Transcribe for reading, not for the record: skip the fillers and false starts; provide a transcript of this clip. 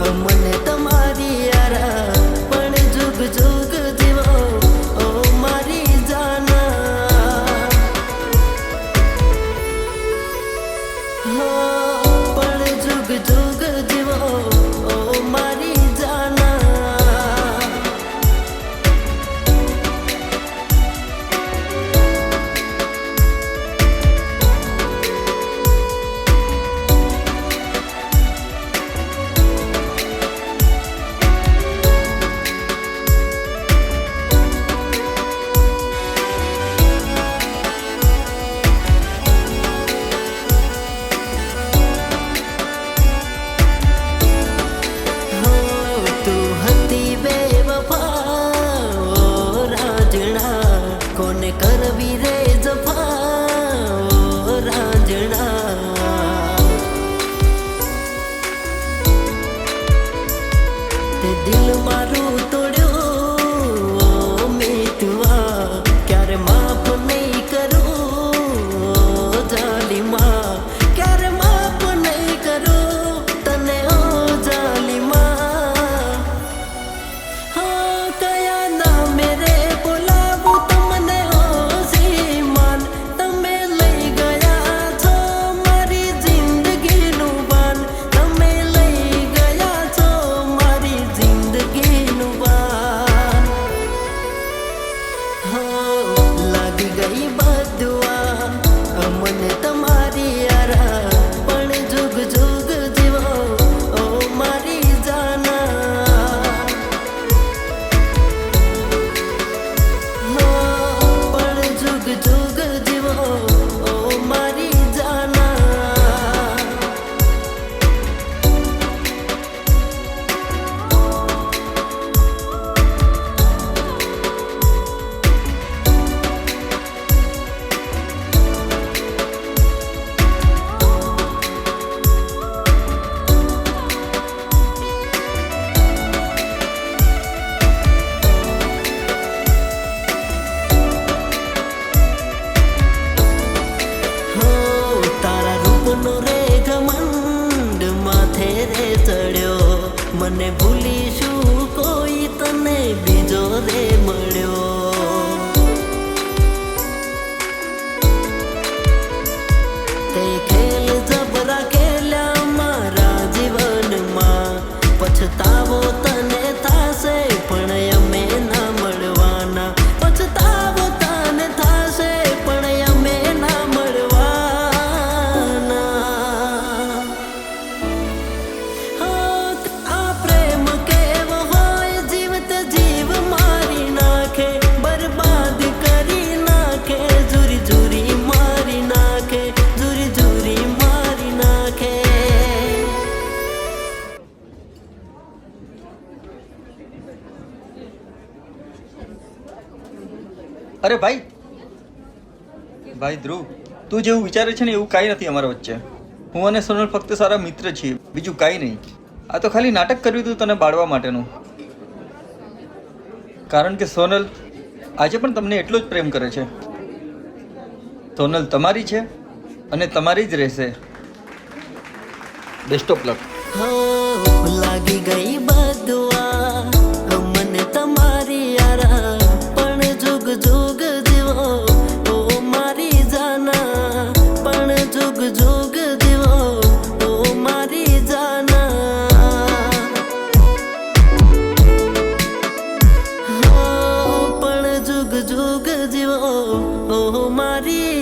મને તમારી યારા પણ જુગ જુગ જીવો ઓ મારી જાના પણ જુગ જુગ જીવો ઓ મારી જાના કરવી રે જફા રાજણા તે દિલ મારું તોડ્યો મેટવા ક્યારે માફ નહીં કરું જાલીમાં ક્યારે માફ નહીં કરું તને ઓ જાલીમાં કયા નામે રે બોલાવું તમને લાગી ગઈ બદુઆ મને તમારી યારા પણ જુગ જુગ જીવો ઓ મારી જાના પણ જુગ જુગ જીવો ઓ મારી જાના નો રે ઘમંડ માથે રે ચડ્યો મને ભૂલીશું કોઈ તને બીજો રે મળ્યો તે ખેલ જબરા ખેલ્યા મારા જીવનમાં પછતાવો તને થાશે પણ અમે ના મળવાના પછતાવો તને થાશે પણ અમે ના અરે ભાઈ ધ્રુવ, તું જેવું વિચારે છે ને એવું કાંઈ નથી અમારા વચ્ચે. હું અને સોનલ ફક્ત સારા મિત્ર છીએ, બીજું કાંઈ નહીં. આ તો ખાલી નાટક કર્યું હતું તને બાળવા માટેનું. કારણ કે સોનલ આજે પણ તમને એટલો જ પ્રેમ કરે છે. સોનલ તમારી છે અને તમારી જ રહેશે. Best of luck. લાગી ગઈ બદુઆ મને તમારી યારા પણ જુગ જુગ જીવો ઓ મારી જાના પણ જુગ જુગ જીવો ઓ મારી જાના પણ જુગ જુગ જીવો ઓ મારી